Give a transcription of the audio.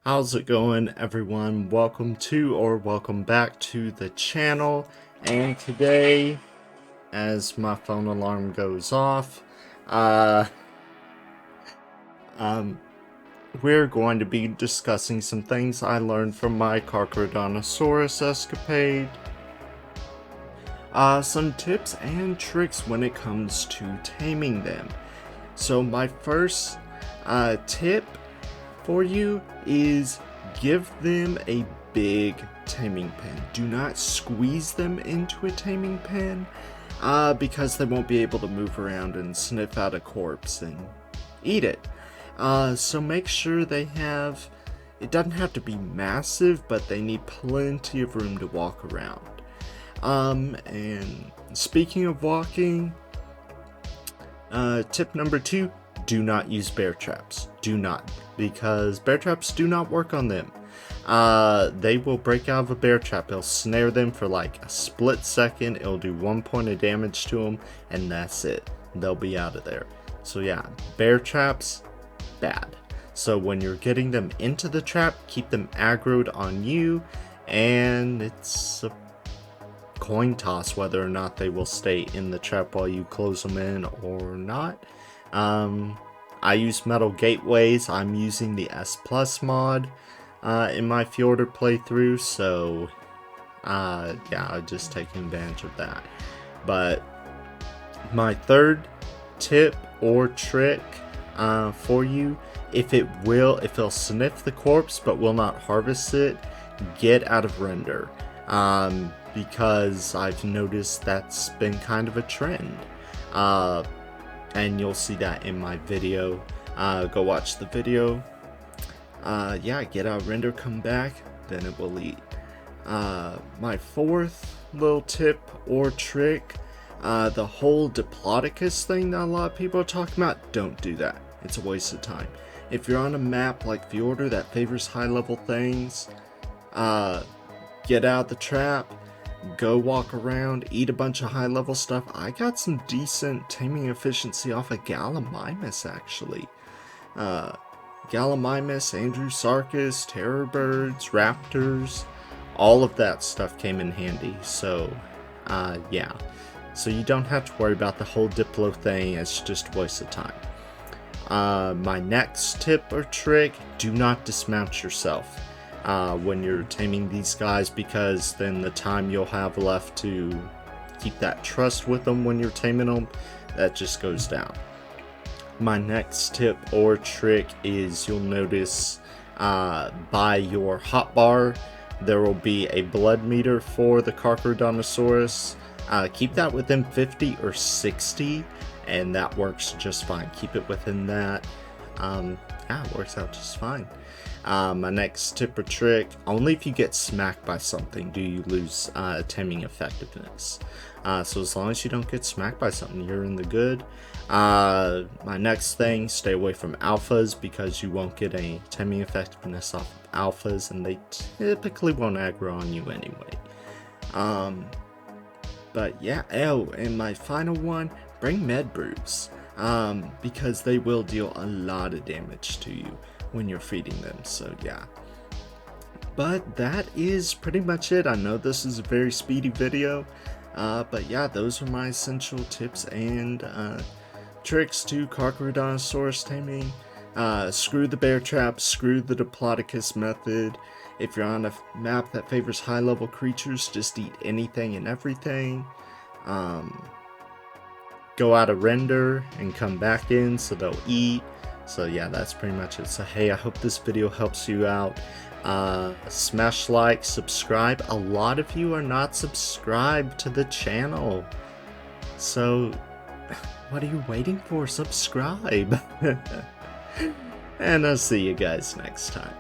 How's it going, everyone? Welcome back to the channel. And today, as my phone alarm goes off, uh, um, we're going to be discussing some things I learned from my Carcharodontosaurus escapade. Some tips and tricks when it comes to taming them. So my first tip for you is give them a big taming pen. Do not squeeze them into a taming pen because they won't be able to move around and sniff out a corpse and eat it. So make sure they have, it doesn't have to be massive, but they need plenty of room to walk around. And speaking of walking, tip number 2, do not use bear traps. Do not, because bear traps do not work on them. They will break out of a bear trap. It'll snare them for like a split second. It'll do 1 point of damage to them, and that's it. They'll be out of there. So yeah, bear traps, bad. So when you're getting them into the trap, keep them aggroed on you, and it's a coin toss whether or not they will stay in the trap while you close them in or not. I use metal gateways. I'm using the S Plus mod in my Fjorder playthrough, so yeah, I'm just taking advantage of that. But my third tip or trick for you, if it'll sniff the corpse but will not harvest it, get out of render. Because I've noticed that's been kind of a trend. And you'll see that in my video. Go watch the video. Yeah, get out of render, come back, then it will eat. My fourth little tip or trick, the whole Diplodocus thing that a lot of people are talking about, don't do that. It's a waste of time. If you're on a map like Fjorder that favors high level things, get out of the trap, go walk around, eat a bunch of high level stuff. I got some decent taming efficiency off of Gallimimus actually. Gallimimus, Andrewsarchus, terror birds, raptors, all of that stuff came in handy. So yeah, so you don't have to worry about the whole Diplo thing. It's just a waste of time. My next tip or trick, do not dismount yourself when you're taming these guys, because then the time you'll have left to keep that trust with them when you're taming them, that just goes down. My next tip or trick is, you'll notice by your hotbar there will be a blood meter for the Carcharodontosaurus. Keep that within 50 or 60 and that works just fine. Keep it within that. Yeah, it works out just fine. My next tip or trick, only if you get smacked by something do you lose taming effectiveness. So as long as you don't get smacked by something, you're in the good. My next thing, stay away from alphas, because you won't get any taming effectiveness off of alphas, and they typically won't aggro on you anyway. But yeah, oh, and my final one, bring med brews, because they will deal a lot of damage to you when you're feeding them. So yeah, but that is pretty much it. I know this is a very speedy video, but yeah, those are my essential tips and tricks to Carcharodontosaurus taming. Screw the bear trap, screw the Diplodocus method. If you're on a map that favors high level creatures, just eat anything and everything. Go out of render and come back in so they'll eat. So yeah, that's pretty much it. So hey, I hope this video helps you out. Smash like, subscribe. A lot of you are not subscribed to the channel, so what are you waiting for? Subscribe. And I'll see you guys next time.